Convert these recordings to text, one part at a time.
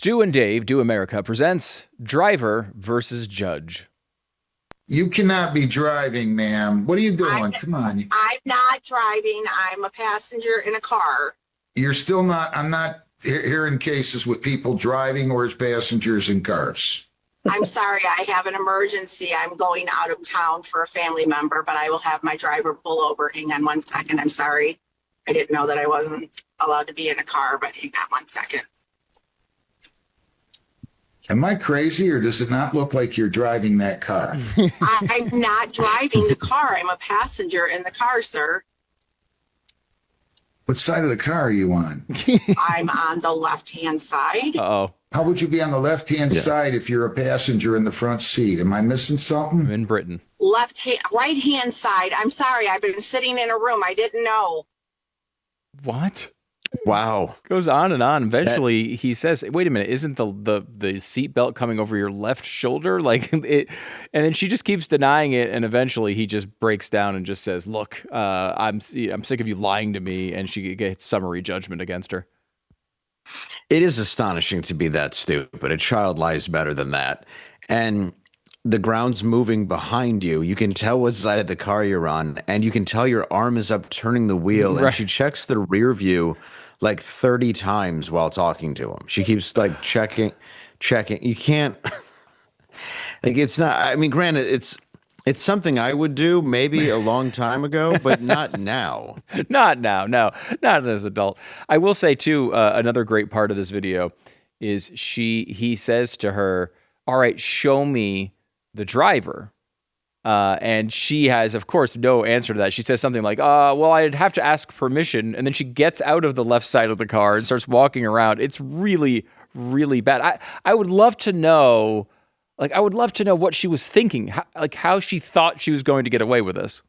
Stu and Dave Do America presents Driver versus Judge. You cannot be driving, ma'am. What are you doing? Come on. I'm not driving. I'm a passenger in a car. You're still not, I'm not hearing cases with people driving or as passengers in cars. I'm sorry, I have an emergency. I'm going out of town for a family member, but I will have my driver pull over. Hang on 1 second. I'm sorry. I didn't know that I wasn't allowed to be in a car, but hang on 1 second. Am I crazy, or does it not look like you're driving that car? I'm not driving the car. I'm a passenger in the car, sir. What side of the car are you on? I'm on the left-hand side. Uh-oh. How would you be on the left-hand side if you're a passenger in the front seat? Am I missing something? I'm in Britain. Right-hand side. I'm sorry. I've been sitting in a room. I didn't know. What? Wow. Goes on and on. Eventually, he says, wait a minute, isn't the seatbelt coming over your left shoulder? Like it, and then she just keeps denying it, and eventually he just breaks down and just says, look, I'm sick of you lying to me, and she gets summary judgment against her. It is astonishing to be that stupid. A child lies better than that. And the ground's moving behind you. You can tell what side of the car you're on, and you can tell your arm is up turning the wheel, and she checks the rear view like 30 times while talking to him. She keeps like checking. You can't like, it's not, I mean, granted, it's something I would do maybe a long time ago, but not now. Not now. No, not as an adult. I will say too, another great part of this video is he says to her, all right, show me the driver. And she has, of course, no answer to that. She says something like, well, I'd have to ask permission. And then she gets out of the left side of the car and starts walking around. It's really, really bad. I would love to know, what she was thinking, how she thought she was going to get away with this.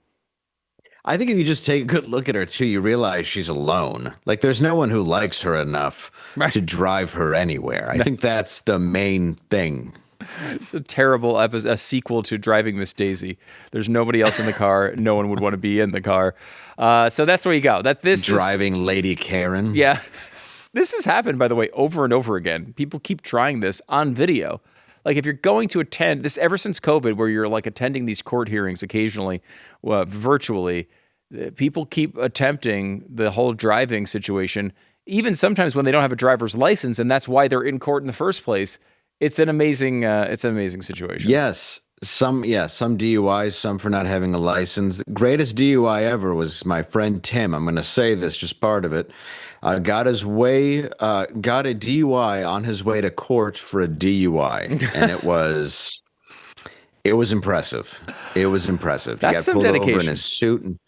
I think if you just take a good look at her too, you realize she's alone. Like there's no one who likes her enough to drive her anywhere. I think that's the main thing. It's a terrible a sequel to Driving Miss Daisy. There's nobody else in the car. No one would want to be in the car. So that's where you go. Driving Lady Karen. Yeah. This has happened, by the way, over and over again. People keep trying this on video. Like if you're going to attend this ever since COVID, where you're like attending these court hearings occasionally, virtually, people keep attempting the whole driving situation, even sometimes when they don't have a driver's license, and that's why they're in court in the first place. It's an amazing situation. Yes. Some DUIs, some for not having a license. Greatest DUI ever was my friend Tim. I'm going to say this, just part of it. Got a DUI on his way to court for a DUI, and it was impressive. It was impressive. That's he got some pulled dedication. over in his suit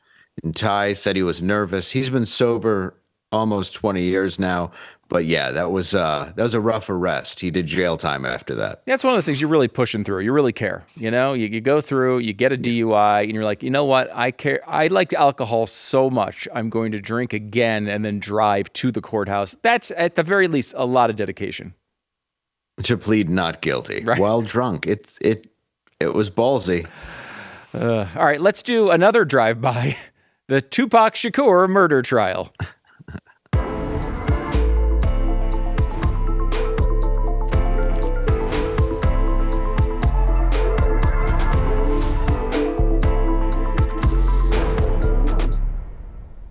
and tie. Said he was nervous. He's been sober almost 20 years now. But yeah, that was a rough arrest. He did jail time after that. That's one of those things you're really pushing through. You really care. You know, you go through, you get a DUI, and you're like, you know what? I care. I like alcohol so much. I'm going to drink again and then drive to the courthouse. That's at the very least a lot of dedication. To plead not guilty while drunk. It was ballsy. All right, let's do another drive-by. The Tupac Shakur murder trial.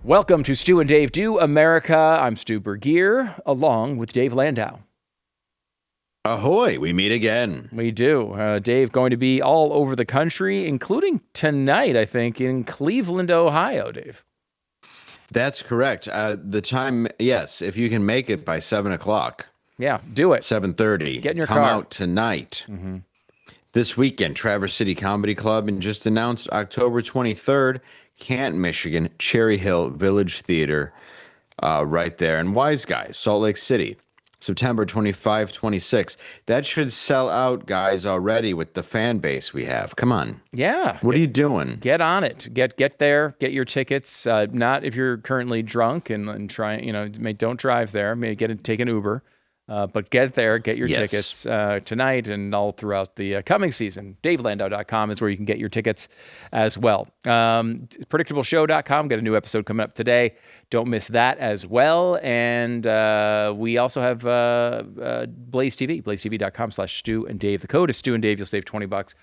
Welcome to Stu and Dave Do America. I'm Stu Burguiere, along with Dave Landau. Ahoy, we meet again. We do. Dave going to be all over the country, including tonight, I think, in Cleveland, Ohio, Dave. That's correct. The time, yes, if you can make it by 7 o'clock. Yeah, do it. 7:30. Get in your Come car. out tonight. Mm-hmm. This weekend, Traverse City Comedy Club, and just announced October 23rd, Canton, Michigan, Cherry Hill Village Theater, right there. And Wise Guys, Salt Lake City, September 25, 26. That should sell out, guys, already with the fan base we have. Come on. Yeah. What are you doing? Get on it. Get there. Get your tickets. Not if you're currently drunk and try, don't drive there. Maybe take an Uber. But get there, get your Yes. tickets tonight and all throughout the coming season. DaveLandau.com is where you can get your tickets as well. PredictableShow.com, got a new episode coming up today. Don't miss that as well. And we also have Blaze TV, blazetv.com/Stu and Dave. The code is Stu and Dave. You'll save $20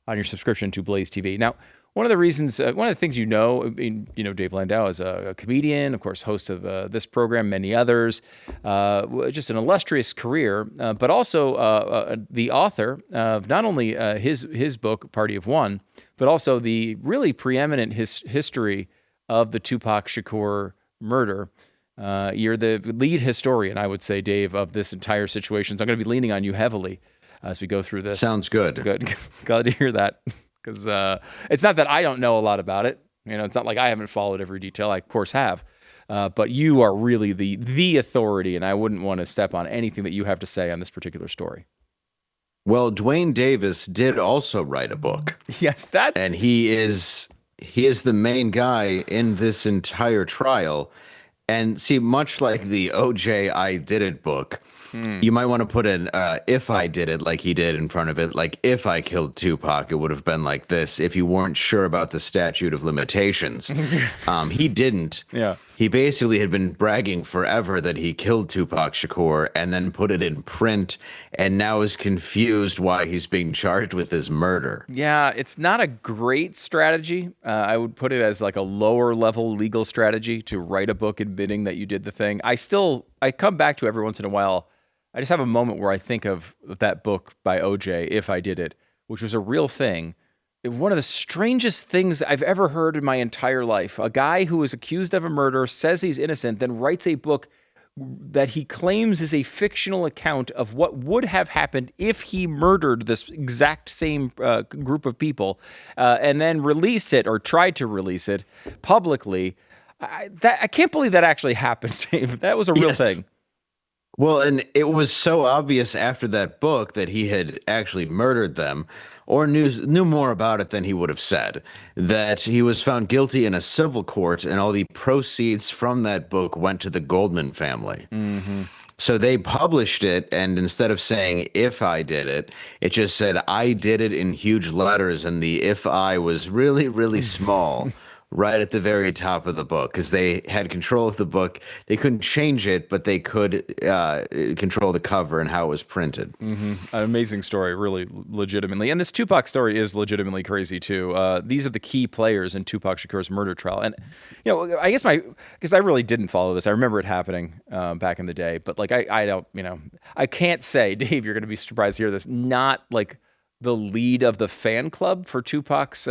on your subscription to Blaze TV. Now, one of the reasons, one of the things Dave Landau is a comedian, of course, host of this program, many others, just an illustrious career, but also the author of not only his book, Party of One, but also the really preeminent history of the Tupac Shakur murder. You're the lead historian, I would say, Dave, of this entire situation. So I'm going to be leaning on you heavily as we go through this. Sounds good. Good. Glad to hear that. Because it's not that I don't know a lot about it. It's not like I haven't followed every detail. I, of course, have. But you are really the authority, and I wouldn't want to step on anything that you have to say on this particular story. Well, Duane Davis did also write a book. Yes, and he is the main guy in this entire trial. And see, much like the OJ I Did It book, you might want to put in if I did it like he did in front of it. Like if I killed Tupac, it would have been like this if you weren't sure about the statute of limitations. He didn't. Yeah. He basically had been bragging forever that he killed Tupac Shakur and then put it in print and now is confused why he's being charged with his murder. Yeah, it's not a great strategy. I would put it as like a lower level legal strategy to write a book admitting that you did the thing. I come back to every once in a while. I just have a moment where I think of that book by OJ, If I Did It, which was a real thing. One of the strangest things I've ever heard in my entire life. A guy who is accused of a murder, says he's innocent, then writes a book that he claims is a fictional account of what would have happened if he murdered this exact same group of people, and then released it or tried to release it publicly. I can't believe that actually happened, Dave. That was a real thing. Well, and it was so obvious after that book that he had actually murdered them or knew more about it than he would have said, that he was found guilty in a civil court and all the proceeds from that book went to the Goldman family. Mm-hmm. So they published it, and instead of saying if I did it, it just said I did it in huge letters, and the if I was really, really small. Right at the very top of the book, because they had control of the book. They couldn't change it, but they could control the cover and how it was printed. Mm-hmm. An amazing story, really legitimately. And this Tupac story is legitimately crazy, too. These are the key players in Tupac Shakur's murder trial. And, I guess because I really didn't follow this. I remember it happening back in the day. But, I don't, I can't say, Dave, you're going to be surprised to hear this, not, the lead of the fan club for Tupac's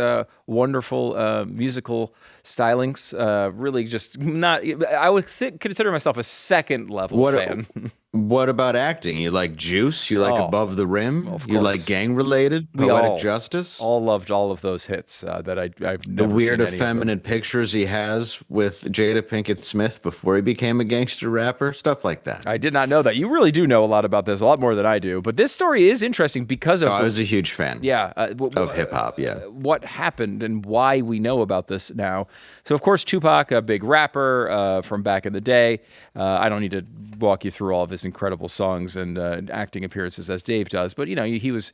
wonderful musical stylings. Really just not, I would consider myself a second level fan. What about acting? You like Juice? You like Above the Rim? You like Gang Related? Poetic Justice? All loved all of those hits that I've never seen. The weird effeminate pictures he has with Jada Pinkett Smith before he became a gangster rapper, stuff like that. I did not know that. You really do know a lot about this, a lot more than I do. But this story is interesting because of I was a huge fan. Yeah, of hip hop. Yeah, what happened and why we know about this now. So of course, Tupac, a big rapper from back in the day. I don't need to walk you through all of his incredible songs and acting appearances as Dave does, but he was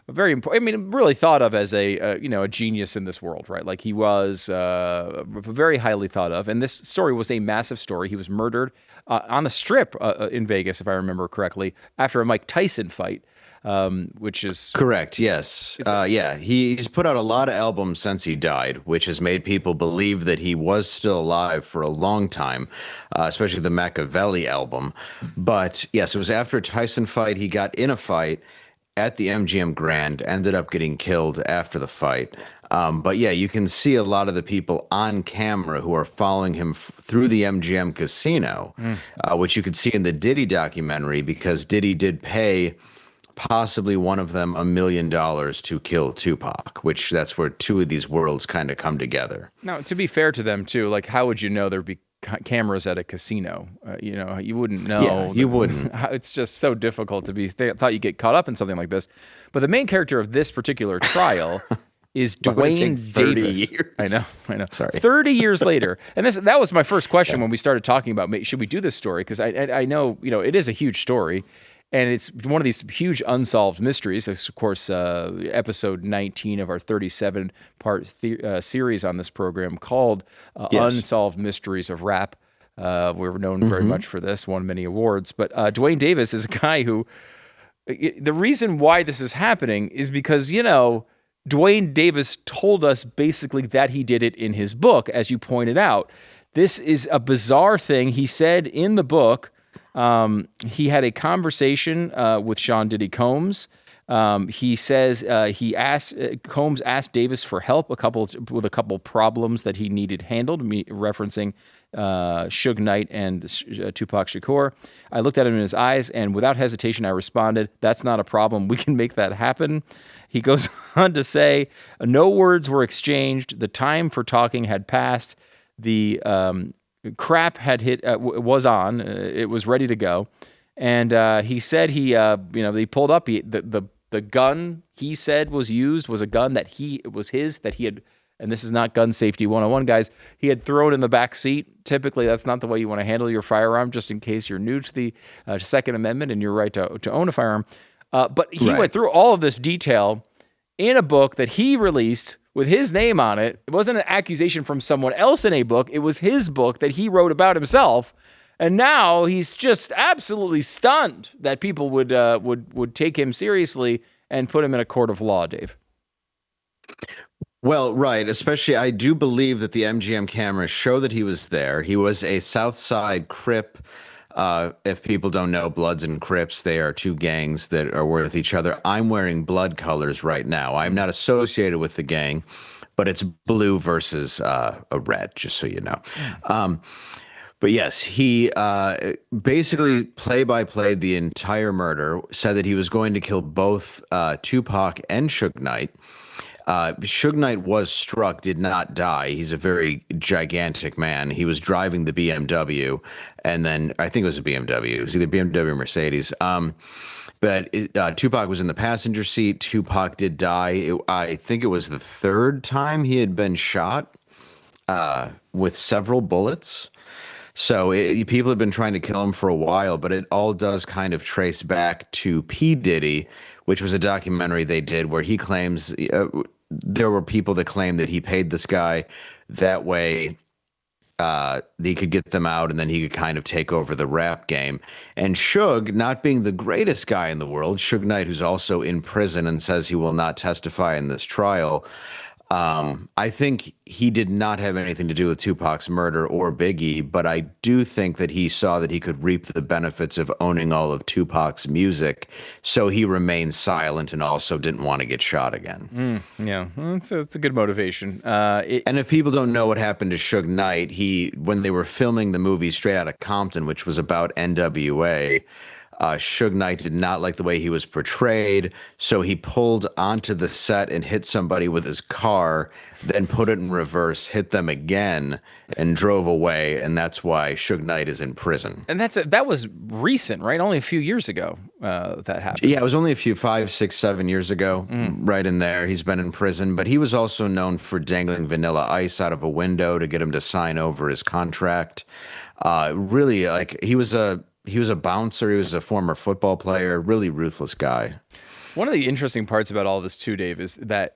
very important. I mean, really thought of as a genius in this world, right? Like he was very highly thought of, and this story was a massive story. He was murdered on the Strip in Vegas, if I remember correctly, after a Mike Tyson fight. Which is correct. Yes. Yeah. He's put out a lot of albums since he died, which has made people believe that he was still alive for a long time, especially the Machiavelli album. But yes, it was after a Tyson fight. He got in a fight at the MGM Grand, ended up getting killed after the fight. But yeah, you can see a lot of the people on camera who are following him through the MGM casino, which you could see in the Diddy documentary, because Diddy did pay possibly one of them $1 million to kill Tupac, which that's where two of these worlds kind of come together. Now, to be fair to them too, how would you know there'd be cameras at a casino? You wouldn't know. Yeah, you wouldn't. It's just so difficult to be thought you get caught up in something like this. But the main character of this particular trial is Why would it take Duane 30 Davis. years? I know. Sorry. 30 years later. And that was my first question when we started talking about, should we do this story? Because I know, it is a huge story. And it's one of these huge unsolved mysteries. It's, of course, episode 19 of our 37-part series on this program called Unsolved Mysteries of Rap. We're known very much for this, won many awards. But Duane Davis is a guy who, the reason why this is happening is because, Duane Davis told us basically that he did it in his book, as you pointed out. This is a bizarre thing. He said in the book, he had a conversation with Sean Diddy Combs. He says Combs asked Davis for help with a couple problems that he needed handled, referencing Suge Knight and Tupac Shakur. I looked at him in his eyes, and without hesitation, I responded, "That's not a problem. We can make that happen." He goes on to say, "No words were exchanged. The time for talking had passed. The crap had hit, was on. It was ready to go." And he said they pulled up. The gun he said was used was a gun that he had, and this is not gun safety 101, guys. He had thrown in the back seat. Typically, that's not the way you want to handle your firearm, just in case you're new to the Second Amendment and your right to own a firearm. But he went through all of this detail in a book that he released with his name on it. It wasn't an accusation from someone else in a book. It was his book that he wrote about himself. And now he's just absolutely stunned that people would take him seriously and put him in a court of law, Dave. Well, right. Especially, I do believe that the MGM cameras show that he was there. He was a South Side Crip. If people don't know, Bloods and Crips, they are two gangs that are with each other. I'm wearing blood colors right now. I'm not associated with the gang, but it's blue versus a red, just so you know. But yes, he basically play-by-play the entire murder, said that he was going to kill both Tupac and Suge Knight. Suge Knight was struck, did not die. He's a very gigantic man. He was driving the BMW, and then I think it was a BMW. It was either BMW or Mercedes. But Tupac was in the passenger seat. Tupac did die. I think it was the third time he had been shot with several bullets. So people have been trying to kill him for a while, but it all does kind of trace back to P. Diddy, which was a documentary they did where he claims there were people that claimed that he paid this guy that way he could get them out and then he could kind of take over the rap game. And Suge, not being the greatest guy in the world, Suge Knight, who's also in prison and says he will not testify in this trial, I think he did not have anything to do with Tupac's murder or Biggie, but I do think that he saw that he could reap the benefits of owning all of Tupac's music, so he remained silent and also didn't want to get shot again. Yeah, it's a good motivation. And if people don't know what happened to Suge Knight, when they were filming the movie Straight Outta Compton, which was about NWA, Suge Knight did not like the way he was portrayed, so he pulled onto the set and hit somebody with his car, then put it in reverse, hit them again, and drove away, and that's why Suge Knight is in prison. And that was recent, right? Only a few years ago that happened. Yeah, it was only 5, 6, 7 years ago, right in there. He's been in prison, but he was also known for dangling Vanilla Ice out of a window to get him to sign over his contract. Really, he was a bouncer. He was a former football player, really ruthless guy. One of the interesting parts about all this too, Dave, is that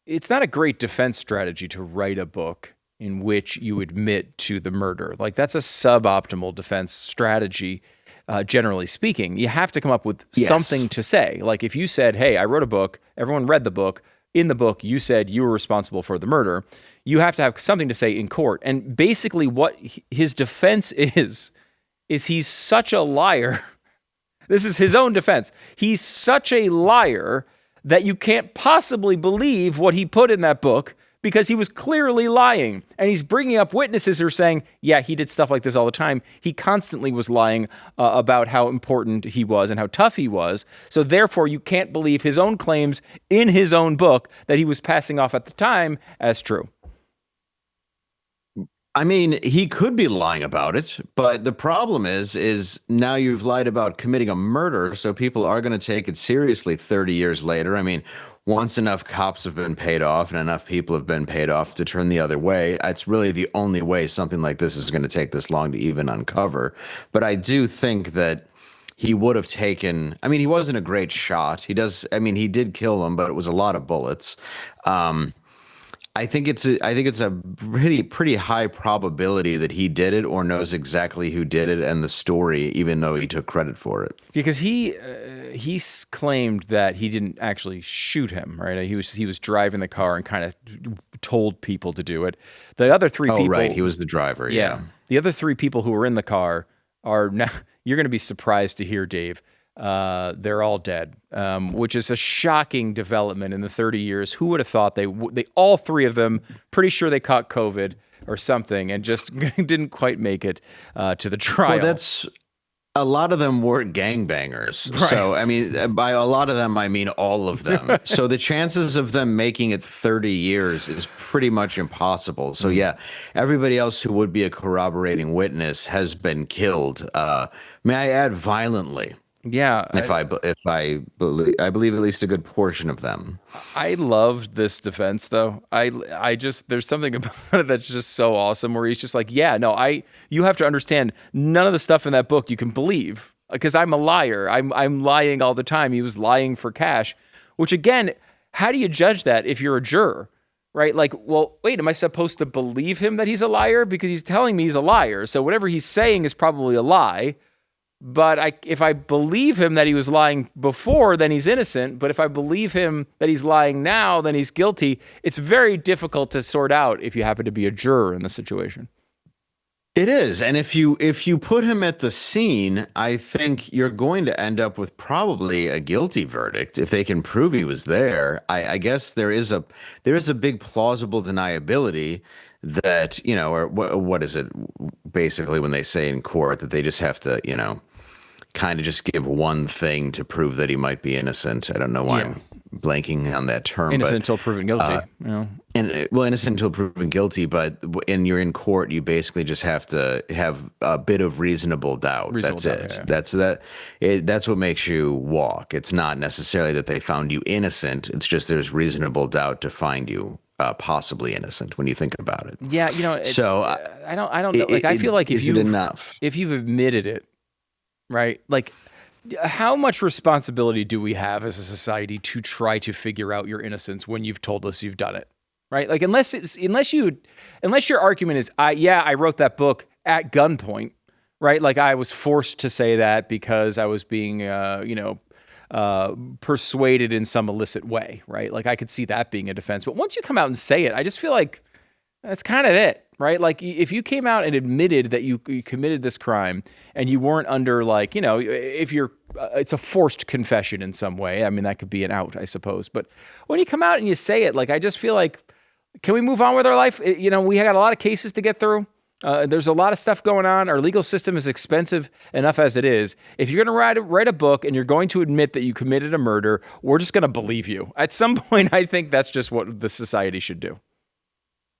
it's not a great defense strategy to write a book in which you admit to the murder. That's a suboptimal defense strategy, generally speaking. You have to come up with something to say. Like if you said, "Hey, I wrote a book," everyone read the book. In the book, you said you were responsible for the murder. You have to have something to say in court. And basically what his defense is he's such a liar. This is his own defense. He's such a liar that you can't possibly believe what he put in that book because he was clearly lying. And he's bringing up witnesses who are saying, yeah, he did stuff like this all the time. He constantly was lying about how important he was and how tough he was. So therefore, you can't believe his own claims in his own book that he was passing off at the time as true. I mean, he could be lying about it, but the problem is now you've lied about committing a murder, so people are going to take it seriously 30 years later. I mean, once enough cops have been paid off and enough people have been paid off to turn the other way, it's really the only way something like this is going to take this long to even uncover. But I do think that he would have taken, I mean, he wasn't a great shot. He did kill him, but it was a lot of bullets. I think it's a pretty high probability that he did it or knows exactly who did it and the story, even though he took credit for it. Because he claimed that he didn't actually shoot him, right? He was driving the car and kind of told people to do it. The other three people, right, he was the driver. Yeah. The other three people who were in the car are now. You're going to be surprised to hear, Dave. They're all dead, which is a shocking development in the 30 years. Who would have thought they all three of them, pretty sure they caught COVID or something and just didn't quite make it to the trial. Well, that's a lot of them were gangbangers. Right. So, I mean, by a lot of them, I mean all of them. So the chances of them making it 30 years is pretty much impossible. So, yeah, everybody else who would be a corroborating witness has been killed. May I add, violently? Yeah, I believe at least a good portion of them. I loved this defense though. I just there's something about it that's just so awesome where he's just like, yeah, no, you have to understand none of the stuff in that book you can believe because I'm a liar. I'm lying all the time. He was lying for cash, which again, how do you judge that if you're a juror? Right? Like, well, wait, am I supposed to believe him that he's a liar because he's telling me he's a liar? So whatever he's saying is probably a lie. But if I believe him that he was lying before, then he's innocent. But if I believe him that he's lying now, then he's guilty. It's very difficult to sort out if you happen to be a juror in the situation. It is. And if you put him at the scene, I think you're going to end up with probably a guilty verdict if they can prove he was there. I guess there is a big plausible deniability that, or what is it basically when they say in court that they just have to, kind of just give one thing to prove that he might be innocent. I don't know why I'm blanking on that term. Innocent until proven guilty. Innocent until proven guilty, but when you're in court, you basically just have to have a bit of reasonable doubt. That's it. Yeah. That's what makes you walk. It's not necessarily that they found you innocent. It's just there's reasonable doubt to find you possibly innocent when you think about it. Yeah, so I don't know. Like I feel like if you've admitted it, right? Like, how much responsibility do we have as a society to try to figure out your innocence when you've told us you've done it, right? Like, unless your argument is, I wrote that book at gunpoint, right? Like I was forced to say that because I was being, persuaded in some illicit way, right? Like I could see that being a defense. But once you come out and say it, I just feel like that's kind of it. Right? Like if you came out and admitted that you committed this crime and you weren't under like, if you're, it's a forced confession in some way. I mean, that could be an out, I suppose. But when you come out and you say it, like, I just feel like, can we move on with our life? We got a lot of cases to get through. There's a lot of stuff going on. Our legal system is expensive enough as it is. If you're going to write a book and you're going to admit that you committed a murder, we're just going to believe you. At some point, I think that's just what the society should do.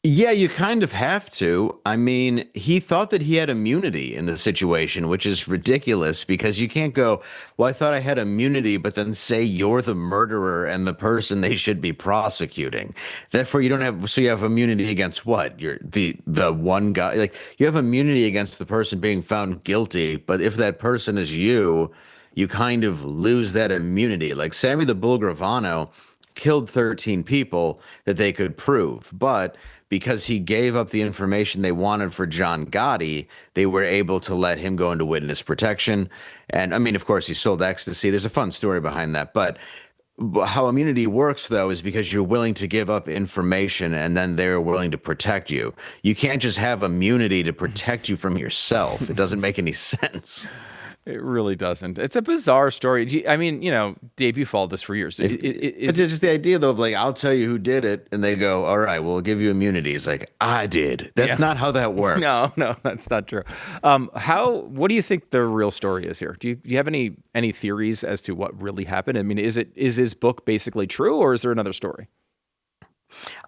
Yeah, you kind of have to. I mean, he thought that he had immunity in the situation, which is ridiculous because you can't go, well, I thought I had immunity, but then say you're the murderer and the person they should be prosecuting. Therefore, you have immunity against what? You're the one guy, like you have immunity against the person being found guilty, but if that person is you kind of lose that immunity. Like Sammy the Bull Gravano killed 13 people that they could prove, but because he gave up the information they wanted for John Gotti, they were able to let him go into witness protection. And I mean, of course, he sold ecstasy. There's a fun story behind that. But how immunity works, though, is because you're willing to give up information and then they're willing to protect you. You can't just have immunity to protect you from yourself. It doesn't make any sense. It really doesn't. It's a bizarre story. Dave, you followed this for years. It's just the idea, though, of like, I'll tell you who did it, and they go, all right, we'll give you immunity. It's like, I did. That's not how that works. No, that's not true. What do you think the real story is here? Do you have any theories as to what really happened? I mean, is his book basically true, or is there another story?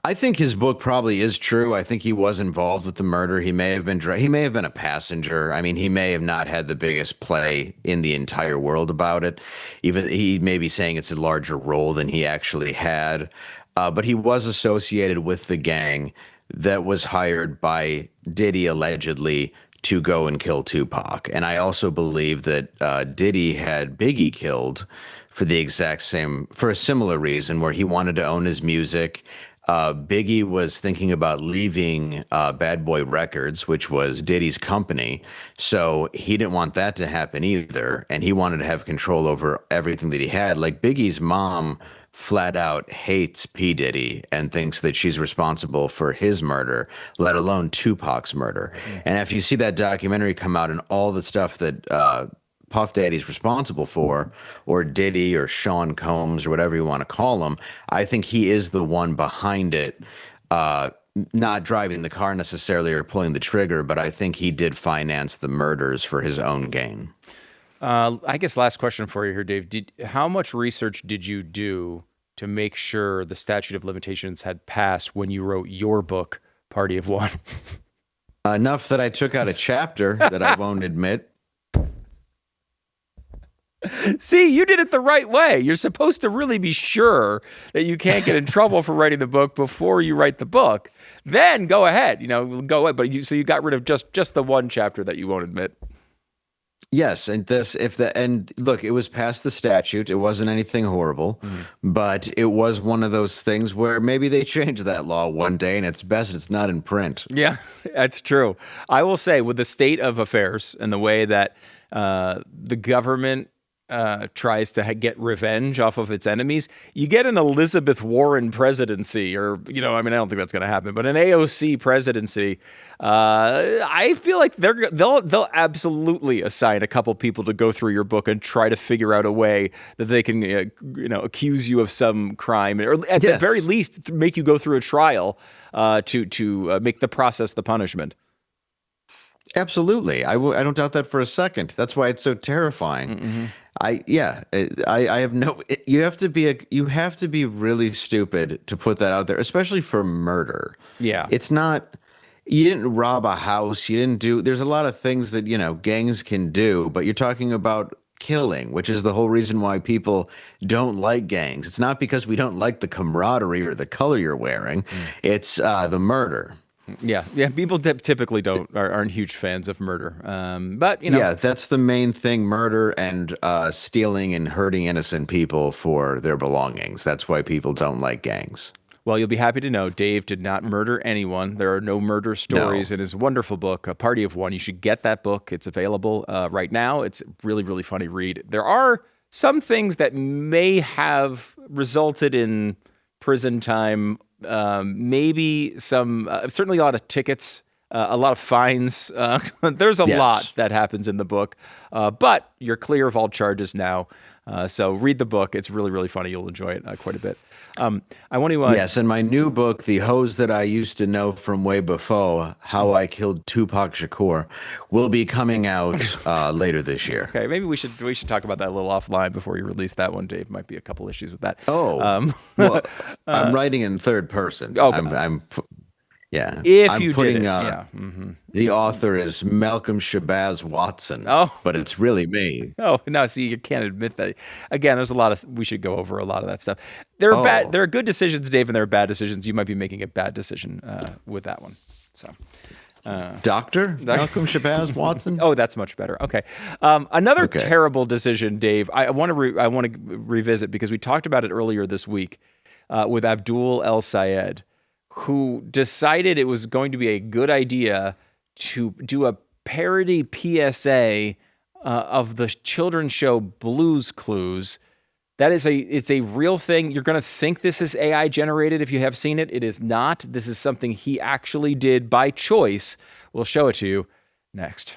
I think his book probably is true. I think he was involved with the murder. He may have been he may have been a passenger. I mean, he may have not had the biggest play in the entire world about it. Even he may be saying it's a larger role than he actually had. But he was associated with the gang that was hired by Diddy allegedly to go and kill Tupac. And I also believe that Diddy had Biggie killed for the exact same, for a similar reason, where he wanted to own his music. Biggie was thinking about leaving Bad Boy Records, which was Diddy's company. So he didn't want that to happen either. And he wanted to have control over everything that he had. Like Biggie's mom flat out hates P. Diddy and thinks that she's responsible for his murder, let alone Tupac's murder. And if you see that documentary come out and all the stuff that Puff Daddy's responsible for, or Diddy or Sean Combs or whatever you want to call him, I think he is the one behind it, not driving the car necessarily or pulling the trigger, but I think he did finance the murders for his own gain. I guess last question for you here, Dave. How much research did you do to make sure the statute of limitations had passed when you wrote your book, Party of One? Enough that I took out a chapter that I won't admit. See, you did it the right way. You're supposed to really be sure that you can't get in trouble for writing the book before you write the book. Then go ahead, go ahead. But so you got rid of just the one chapter that you won't admit. Yes, and look, it was past the statute. It wasn't anything horrible, but it was one of those things where maybe they changed that law one day, and it's best it's not in print. Yeah, that's true. I will say, with the state of affairs and the way that the government tries to get revenge off of its enemies, you get an Elizabeth Warren presidency, or, I don't think that's going to happen, but an AOC presidency. I feel like they'll absolutely assign a couple people to go through your book and try to figure out a way that they can, accuse you of some crime, or at the very least make you go through a trial to make the process the punishment. Absolutely. I don't doubt that for a second. That's why it's so terrifying. Mm-hmm. I have you have to be really stupid to put that out there, especially for murder. Yeah. It's not, you didn't rob a house. There's a lot of things that, gangs can do, but you're talking about killing, which is the whole reason why people don't like gangs. It's not because we don't like the camaraderie or the color you're wearing. It's the murder. Yeah. People typically aren't huge fans of murder, but yeah, that's the main thing: murder and stealing and hurting innocent people for their belongings. That's why people don't like gangs. Well, you'll be happy to know Dave did not murder anyone. There are no murder stories in his wonderful book, A Party of One. You should get that book. It's available right now. It's a really, really funny read. There are some things that may have resulted in prison time. Maybe some, certainly a lot of tickets, a lot of fines. There's a lot that happens in the book, but you're clear of all charges now. So read the book. It's really, really funny. You'll enjoy it quite a bit. I want to. Yes, and my new book, The Hoes That I Used to Know from Way Before, How I Killed Tupac Shakur, will be coming out later this year. Okay, maybe we should talk about that a little offline before you release that one, Dave. Might be a couple issues with that. Well, I'm writing in third person. Okay. I'm putting the author is Malcolm Shabazz Watson. But it's really me. No, see, you can't admit that. Again, there's we should go over a lot of that stuff. There are good decisions, Dave, and there are bad decisions. You might be making a bad decision with that one. So, Dr. Malcolm Shabazz Watson. Oh, that's much better. Okay. Another terrible decision, Dave. I want to revisit because we talked about it earlier this week with Abdul El Sayed, who decided it was going to be a good idea to do a parody PSA of the children's show Blue's Clues. It's a real thing. You're going to think this is AI generated if you have seen it. It is not. This is something he actually did by choice. We'll show it to you next.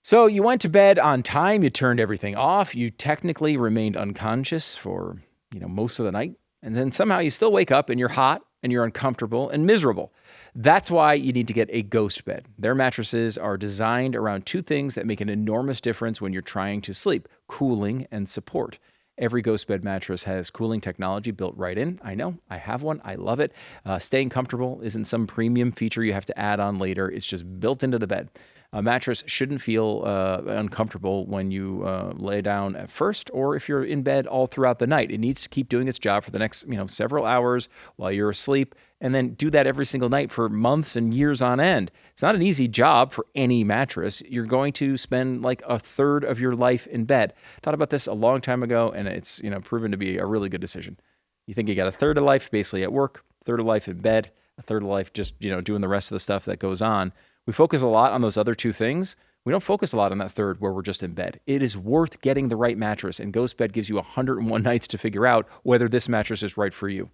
So you went to bed on time, you turned everything off, you technically remained unconscious for, most of the night, and then somehow you still wake up and you're hot and you're uncomfortable and miserable. That's why you need to get a Ghostbed. Their mattresses are designed around two things that make an enormous difference when you're trying to sleep: cooling and support. Every Ghostbed mattress has cooling technology built right in. I know, I have one. I love it. Staying comfortable isn't some premium feature you have to add on later. It's just built into the bed. A mattress shouldn't feel uncomfortable when you lay down at first, or if you're in bed all throughout the night. It needs to keep doing its job for the next, several hours while you're asleep, and then do that every single night for months and years on end. It's not an easy job for any mattress. You're going to spend like a third of your life in bed. Thought about this a long time ago, and it's proven to be a really good decision. You think you got a third of life basically at work, a third of life in bed, a third of life just doing the rest of the stuff that goes on. We focus a lot on those other two things. We don't focus a lot on that third where we're just in bed. It is worth getting the right mattress, and Ghostbed gives you 101 nights to figure out whether this mattress is right for you.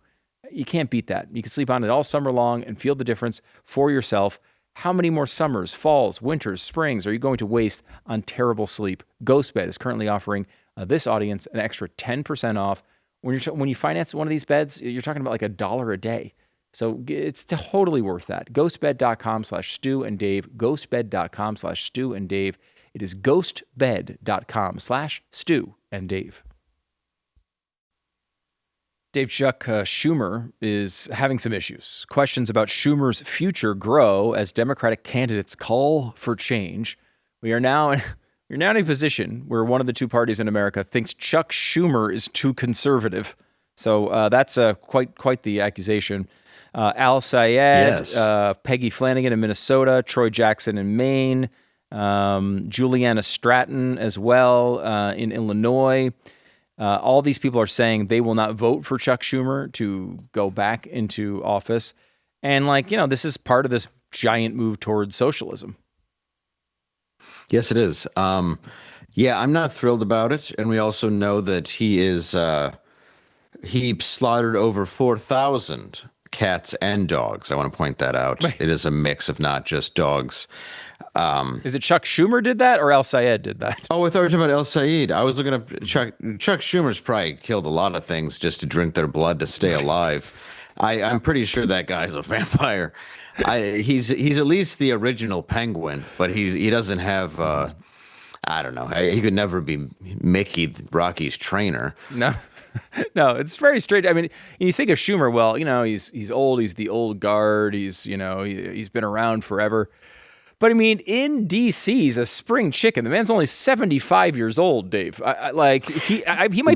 You can't beat that. You can sleep on it all summer long and feel the difference for yourself. How many more summers, falls, winters, springs are you going to waste on terrible sleep? Ghostbed is currently offering this audience an extra 10% off. When you finance one of these beds, you're talking about like $1 a day. So it's totally worth that. Ghostbed.com/Stu and Dave. Ghostbed.com/Stu and Dave. It is ghostbed.com/Stu and Dave. Dave, Chuck Schumer is having some issues. Questions about Schumer's future grow as Democratic candidates call for change. We're now in a position where one of the two parties in America thinks Chuck Schumer is too conservative. So that's quite the accusation. Al Sayed, Yes. Peggy Flanagan in Minnesota, Troy Jackson in Maine, Juliana Stratton as well in Illinois. All these people are saying they will not vote for Chuck Schumer to go back into office. And this is part of this giant move towards socialism. Yes, it is. I'm not thrilled about it. And we also know that he slaughtered over 4,000 cats and dogs. I want to point that out. Right. It is a mix of not just dogs. Is it Chuck Schumer did that or Al Sayed did that? Oh, I thought you were talking about Al Sayed. I was looking up Chuck Schumer's probably killed a lot of things just to drink their blood to stay alive. I'm pretty sure that guy's a vampire. He's at least the original Penguin, but he doesn't have I don't know. He could never be Mickey, Rocky's trainer. No, it's very strange. I mean, you think of Schumer, well, he's old. He's the old guard. He's been around forever. But I mean, in D.C., he's a spring chicken. The man's only 75 years old, Dave. He might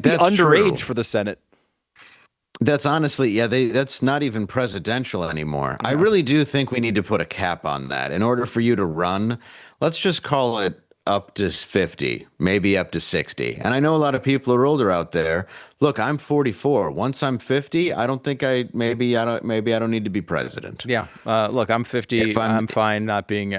be underage for the Senate. That's honestly, that's not even presidential anymore. No. I really do think we need to put a cap on that. In order for you to run, let's just call it up to 50, maybe up to 60. And I know a lot of people are older out there. Look, I'm 44. Once I'm 50, I don't need to be president. Yeah. Look, I'm 50. I'm fine not being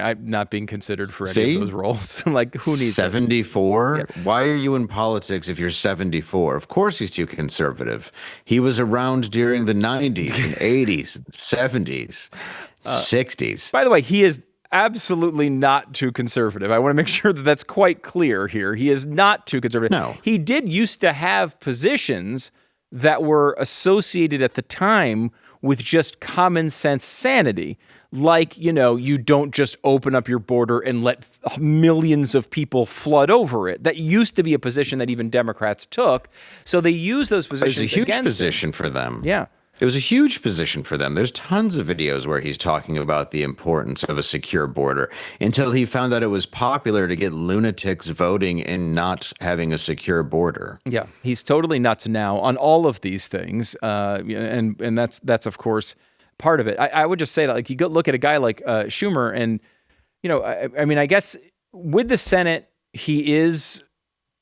considered for any of those roles. Who needs 74? Yeah. Why are you in politics if you're 74? Of course he's too conservative. He was around during the 90s and 80s and 70s, 60s. By the way, he is absolutely not too conservative. I want to make sure that that's quite clear here. He is not too conservative. No. He did used to have positions that were associated at the time with just common sense sanity. Like, you don't just open up your border and let millions of people flood over it. That used to be a position that even Democrats took. So they use those positions against It was a huge position for them. Yeah. It was a huge position for them. There's tons of videos where he's talking about the importance of a secure border until he found that it was popular to get lunatics voting and not having a secure border. Yeah, he's totally nuts now on all of these things, and that's of course part of it. I would just say that you go look at a guy like Schumer, and I guess with the Senate he is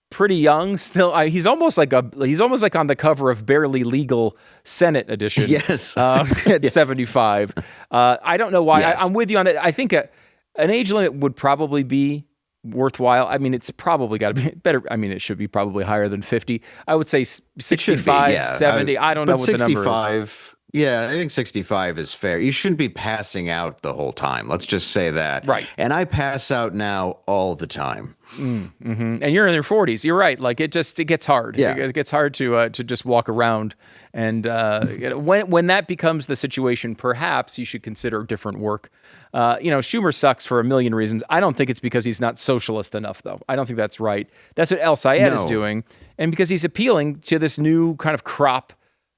pretty young still. He's almost like on the cover of Barely Legal Senate edition. Yes, at yes. 75. I don't know why. Yes. I'm with you on that. I think an age limit would probably be worthwhile. I mean, it's probably got to be better. I mean, it should be probably higher than 50. I would say 65, 70. I don't know what the number is. 65. Yeah, I think 65 is fair. You shouldn't be passing out the whole time. Let's just say that. Right. And I pass out now all the time. And you're in your 40s. You're right. Like it gets hard. Yeah. It gets hard to just walk around. And when that becomes the situation, perhaps you should consider different work. Schumer sucks for a million reasons. I don't think it's because he's not socialist enough, though. I don't think that's right. That's what El Sayed is doing, and because he's appealing to this new kind of crop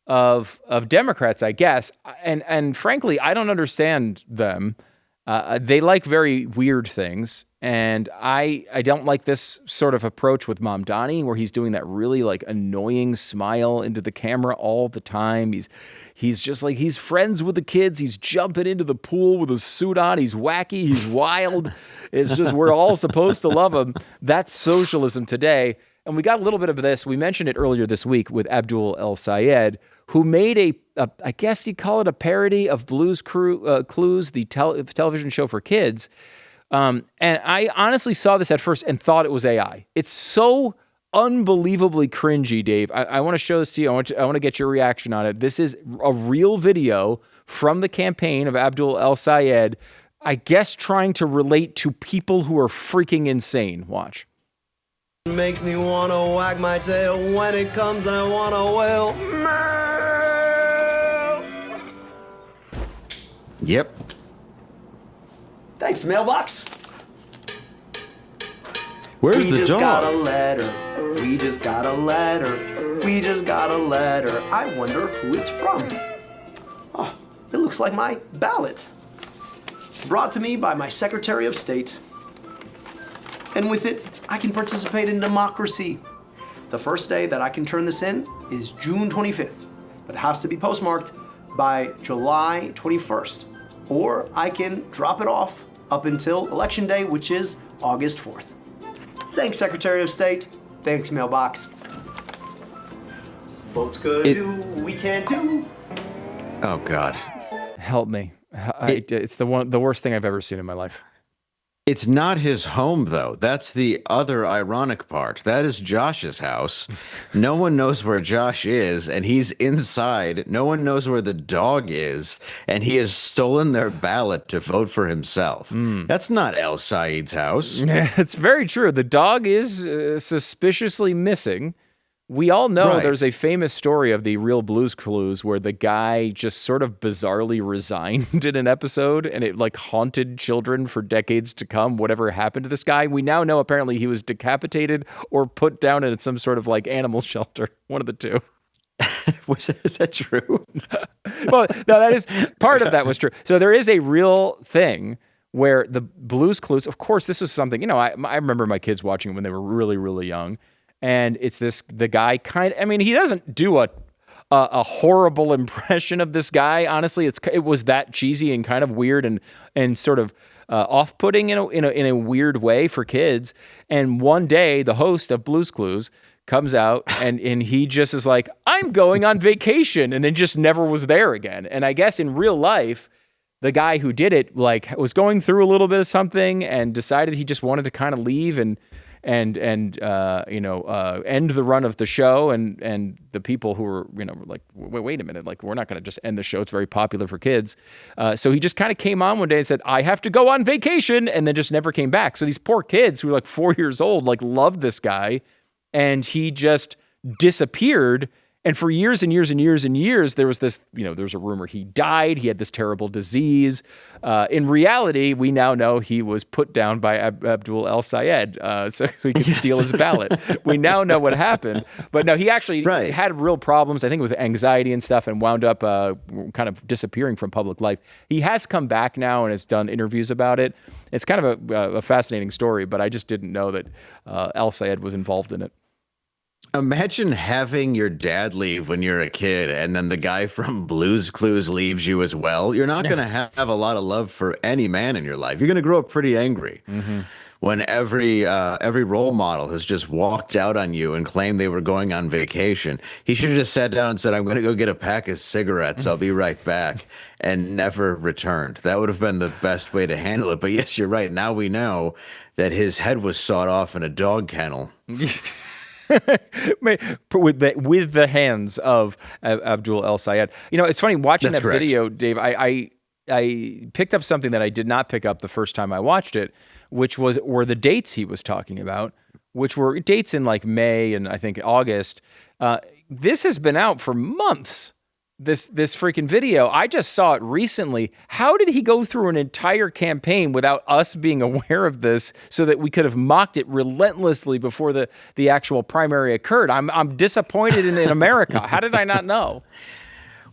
of Democrats, I guess. And frankly, I don't understand them. They like very weird things, and I don't like this sort of approach with Mamdani, where he's doing that really like annoying smile into the camera all the time. He's just like, he's friends with the kids. He's jumping into the pool with a suit on. He's wacky. He's wild. It's just, we're all supposed to love him. That's socialism today. And we got a little bit of this. We mentioned it earlier this week with Abdul El Sayed, who made I guess you'd call it a parody of Blue's Clues, the television show for kids. And I honestly saw this at first and thought it was AI. It's so unbelievably cringy, Dave. I want to show this to you. I want to get your reaction on it. This is a real video from the campaign of Abdul El Sayed, I guess trying to relate to people who are freaking insane. Watch. Makes me wanna wag my tail. When it comes, I wanna wail. Yep. Thanks, mailbox. Where's We the just got a dog? letter. We just got a letter. We just got a letter. I wonder who it's from. Oh, it looks like my ballot. Brought to me by my Secretary of State. And with it, I can participate in democracy. The first day that I can turn this in is June 25th, but it has to be postmarked by July 21st. Or I can drop it off up until Election Day, which is August 4th. Thanks, Secretary of State. Thanks, mailbox. Votes could do, we can't do. Oh God. Help me. It's the worst thing I've ever seen in my life. It's not his home, though. That's the other ironic part. That is Josh's house. No one knows where Josh is, and he's inside. No one knows where the dog is, and he has stolen their ballot to vote for himself. That's not El Sayed's house. It's very true. The dog is suspiciously missing. We all know Right. there's a famous story of the real Blue's Clues where the guy just sort of bizarrely resigned in an episode, and it like haunted children for decades to come, whatever happened to this guy. We now know apparently he was decapitated or put down in some sort of like animal shelter, one of the two. Is that true? Well, no, that is part of that was true. So there is a real thing where the Blue's Clues, of course, this was something, I remember my kids watching it when they were really, really young. And it's the guy he doesn't do a horrible impression of this guy. Honestly, it was that cheesy and kind of weird and sort of off-putting in a weird way for kids. And one day, the host of Blue's Clues comes out and he just is like, I'm going on vacation, and then just never was there again. And I guess in real life, the guy who did it was going through a little bit of something and decided he just wanted to kind of leave and end the run of the show, and the people who were like, wait a minute, like, we're not going to just end the show. It's very popular for kids. So he just kind of came on one day and said, I have to go on vacation, and then just never came back. So these poor kids who were like 4 years old, like, loved this guy, and he just disappeared. And for years and years and years and years, there was this, there was a rumor he died. He had this terrible disease. In reality, we now know he was put down by Abdul El Sayed so he could steal his ballot. We now know what happened. But no, he actually had real problems, I think, with anxiety and stuff, and wound up kind of disappearing from public life. He has come back now and has done interviews about it. It's kind of a fascinating story, but I just didn't know that El Sayed was involved in it. Imagine having your dad leave when you're a kid, and then the guy from Blue's Clues leaves you as well. You're not going to have a lot of love for any man in your life. You're going to grow up pretty angry when every role model has just walked out on you and claimed they were going on vacation. He should have just sat down and said, I'm going to go get a pack of cigarettes. I'll be right back, and never returned. That would have been the best way to handle it. But yes, you're right. Now we know that his head was sawed off in a dog kennel. with the hands of Abdul El Sayed. It's funny watching That's that correct. video, Dave. I I picked up something that I did not pick up the first time I watched it, which were the dates he was talking about, which were dates in like May and I think August. This has been out for months. This freaking video. I just saw it recently. How did he go through an entire campaign without us being aware of this so that we could have mocked it relentlessly before the actual primary occurred? I'm disappointed in America. How did I not know?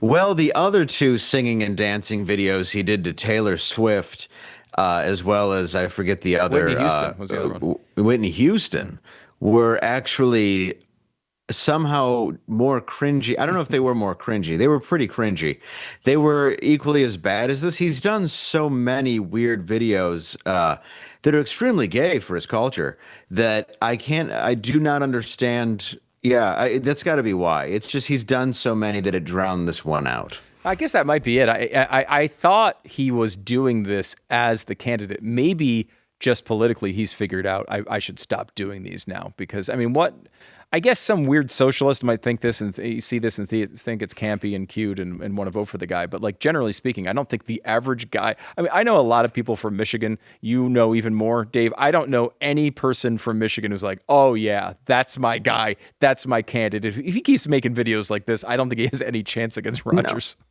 Well, the other two singing and dancing videos he did to Taylor Swift, as well as I forget the other. Whitney Houston was the other one. Whitney Houston were actually somehow more cringy. I don't know if they were more cringy. They were pretty cringy. They were equally as bad as this. He's done so many weird videos that are extremely gay for his culture that I do not understand. Yeah, that's got to be why. It's just he's done so many that it drowned this one out. I guess that might be it. I thought he was doing this as the candidate. Maybe just politically he's figured out I should stop doing these now because, I mean, I guess some weird socialist might think this and see this and think it's campy and cute and want to vote for the guy. But like generally speaking, I don't think the average guy. I mean, I know a lot of people from Michigan. You know even more, Dave. I don't know any person from Michigan who's like, oh yeah, that's my guy. That's my candidate. If he keeps making videos like this, I don't think he has any chance against Rogers. No.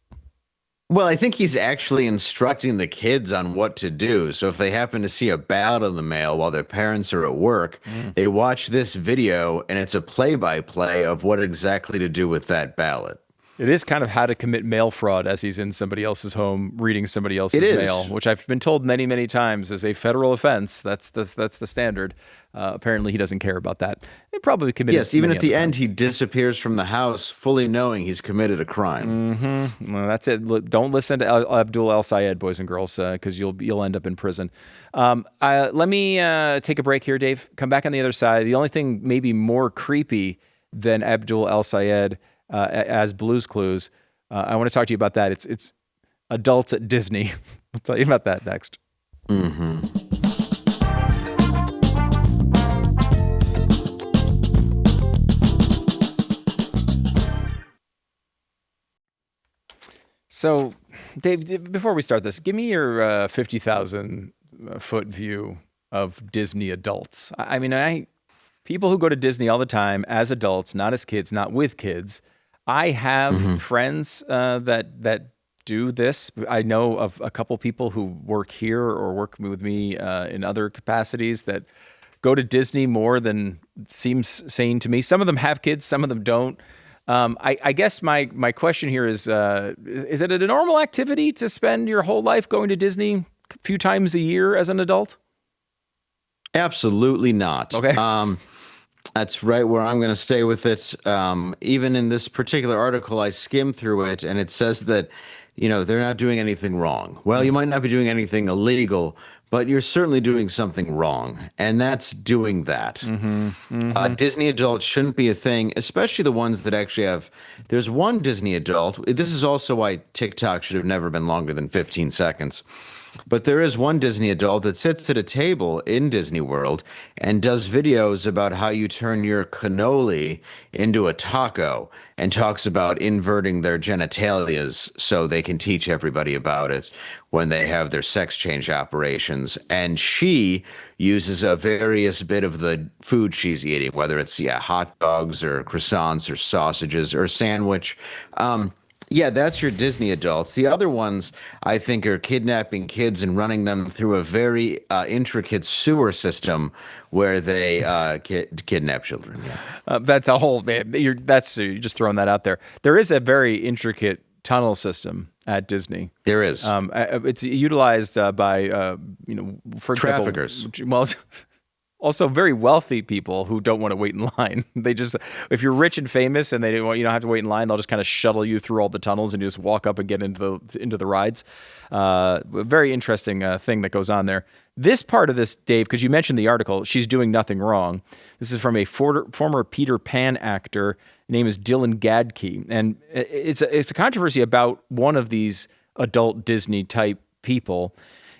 Well, I think he's actually instructing the kids on what to do. So if they happen to see a ballot in the mail while their parents are at work, they watch this video and it's a play-by-play of what exactly to do with that ballot. It is kind of how to commit mail fraud as he's in somebody else's home reading somebody else's mail, which I've been told many, many times is a federal offense. That's the standard. Apparently, he doesn't care about that. He probably committed. Yes, even at the end, he disappears from the house, fully knowing he's committed a crime. Mm-hmm. Well, that's it. Don't listen to Abdul El Sayed, boys and girls, because you'll end up in prison. Let me take a break here, Dave. Come back on the other side. The only thing maybe more creepy than Abdul El Sayed as Blue's Clues, I want to talk to you about that. It's adults at Disney. I'll tell you about that next. Mm-hmm. So, Dave, before we start this, give me your 50,000 foot view of Disney adults. I mean, people who go to Disney all the time as adults, not as kids, not with kids. I have friends that do this. I know of a couple people who work here or work with me in other capacities that go to Disney more than seems sane to me. Some of them have kids, some of them don't. I guess my question here is it a normal activity to spend your whole life going to Disney a few times a year as an adult? Absolutely not. Okay. That's right where I'm going to stay with it. Even in this particular article, I skimmed through it, and it says that, they're not doing anything wrong. Well, you might not be doing anything illegal, but you're certainly doing something wrong, and that's doing that. Disney adults shouldn't be a thing, especially the ones that actually have. There's one Disney adult. This is also why TikTok should have never been longer than 15 seconds. But there is one Disney adult that sits at a table in Disney World and does videos about how you turn your cannoli into a taco and talks about inverting their genitalias so they can teach everybody about it when they have their sex change operations. And she uses a various bit of the food she's eating, whether it's hot dogs or croissants or sausages or sandwich. Yeah, that's your Disney adults. The other ones, I think, are kidnapping kids and running them through a very intricate sewer system where they kidnap children. Yeah. That's a whole man. You're just throwing that out there. There is a very intricate tunnel system at Disney. There is. It's utilized by for example, traffickers. Well. Also, very wealthy people who don't want to wait in line. They just, if you're rich and famous and they don't want you don't have to wait in line, they'll just kind of shuttle you through all the tunnels and you just walk up and get into the rides. Very interesting thing that goes on there. This part of this, Dave, because you mentioned the article, she's doing nothing wrong. This is from a former Peter Pan actor. His name is Dylan Gadke, and it's a controversy about one of these adult Disney type people.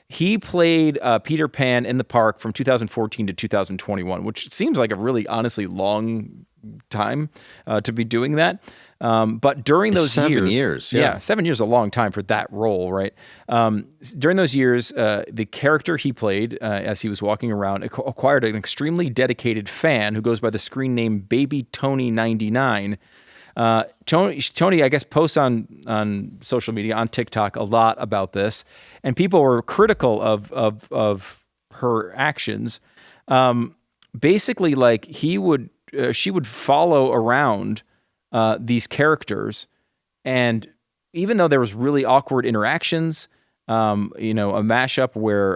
He played Peter Pan in the park from 2014 to 2021, which seems like a really honestly long time to be doing that. But during those 7 years, yeah, 7 years is a long time for that role, right? During those years, the character he played as he was walking around acquired an extremely dedicated fan who goes by the screen name Baby Tony 99. Tony, I guess, posts on social media, on TikTok, a lot about this, and people were critical of her actions. Basically, like she would follow around these characters, and even though there was really awkward interactions, a mashup where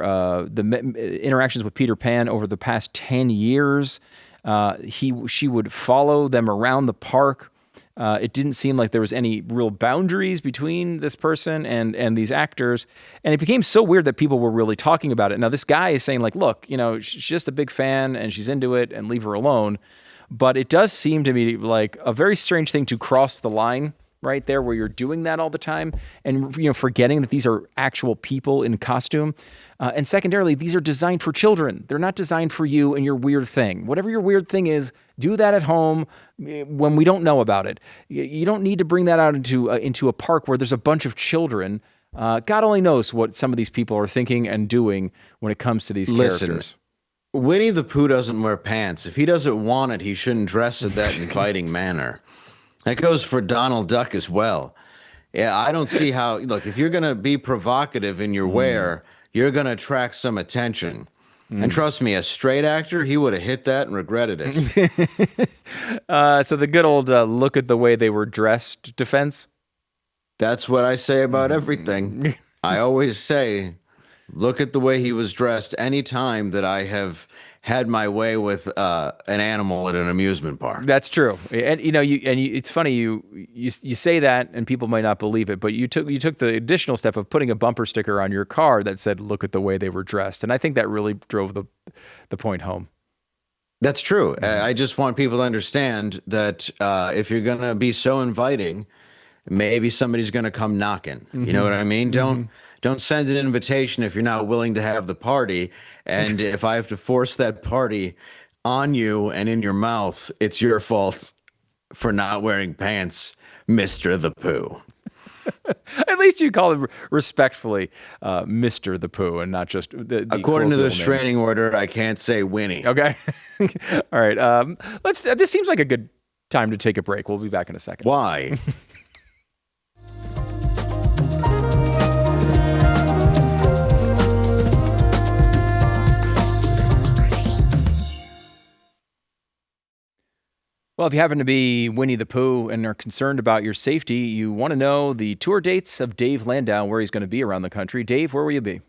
the interactions with Peter Pan over the past 10 years, she would follow them around the park. It didn't seem like there was any real boundaries between this person and these actors. And it became so weird that people were really talking about it. Now, this guy is saying like, look, she's just a big fan and she's into it and leave her alone. But it does seem to me like a very strange thing to cross the line right there where you're doing that all the time and, forgetting that these are actual people in costume. And secondarily, these are designed for children. They're not designed for you and your weird thing. Whatever your weird thing is, do that at home when we don't know about it. You don't need to bring that out into a park where there's a bunch of children. God only knows what some of these people are thinking and doing when it comes to these characters. Winnie the Pooh doesn't wear pants. If he doesn't want it, he shouldn't dress in that inviting manner. That goes for Donald Duck as well. Yeah, I don't see how. Look, if you're going to be provocative in your wear, you're going to attract some attention. And trust me, a straight actor, he would have hit that and regretted it. So the good old look at the way they were dressed defense. That's what I say about everything. I always say, look at the way he was dressed any time that I have had my way with an animal at an amusement park. That's true, and it's funny you say that, and people might not believe it, but you took the additional step of putting a bumper sticker on your car that said "Look at the way they were dressed," and I think that really drove the point home. That's true. I just want people to understand that if you're gonna be so inviting, maybe somebody's gonna come knocking. You know what I mean? Don't send an invitation if you're not willing to have the party. And if I have to force that party on you and in your mouth, it's your fault for not wearing pants, Mr. the Pooh. At least you call him respectfully Mr. the Pooh and not just the According to the colloquial name. restraining order, I can't say Winnie. Okay. All right. This seems like a good time to take a break. We'll be back in a second. Why? Well, if you happen to be Winnie the Pooh and are concerned about your safety, you want to know the tour dates of Dave Landau, where he's going to be around the country. Dave, where will you be?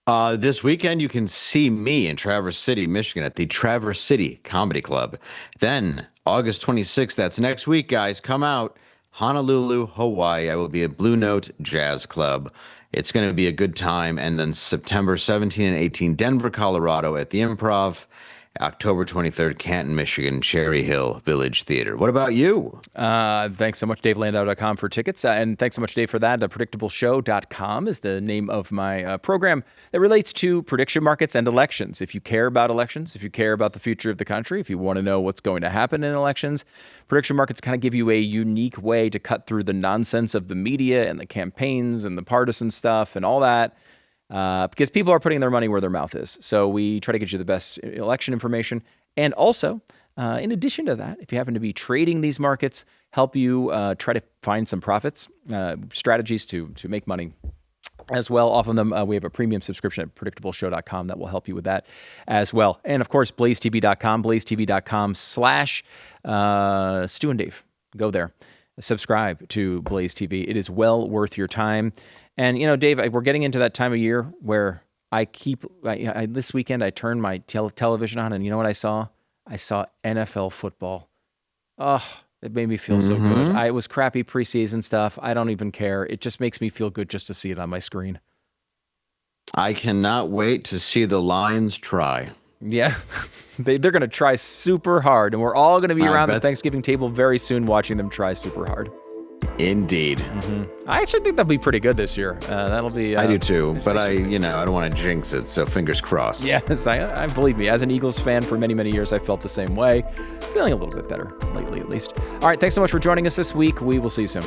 This weekend, you can see me in Traverse City, Michigan at the Traverse City Comedy Club. Then, August 26th, that's next week, guys, come out. Honolulu, Hawaii. I will be at Blue Note Jazz Club. It's going to be a good time. And then September 17 and 18, Denver, Colorado at the Improv. October 23rd, Canton, Michigan, Cherry Hill Village Theater. What about you? Thanks so much, DaveLandau.com for tickets. And thanks so much, Dave, for that. PredictableShow.com is the name of my program that relates to prediction markets and elections. If you care about elections, if you care about the future of the country, if you want to know what's going to happen in elections, prediction markets kind of give you a unique way to cut through the nonsense of the media and the campaigns and the partisan stuff and all that. Because people are putting their money where their mouth is. So we try to get you the best election information. And also, in addition to that, if you happen to be trading these markets, help you try to find some profits, strategies to make money as well off of them. We have a premium subscription at predictableshow.com that will help you with that as well. And of course, blazetv.com, blazetv.com/Stu and Dave. Go there. Subscribe to Blaze TV. It is well worth your time. And, Dave, we're getting into that time of year where this weekend I turned my television on, and you know what I saw? I saw NFL football. Oh, it made me feel so good. It was crappy preseason stuff. I don't even care. It just makes me feel good just to see it on my screen. I cannot wait to see the Lions try. Yeah, they're going to try super hard, and we're all going to be around the Thanksgiving table very soon watching them try super hard. Indeed. I actually think that'll be pretty good this year. That'll be. I do too, but I don't want to jinx it, so fingers crossed. Yes, I believe me. As an Eagles fan for many, many years, I felt the same way. Feeling a little bit better lately, at least. All right, thanks so much for joining us this week. We will see you soon.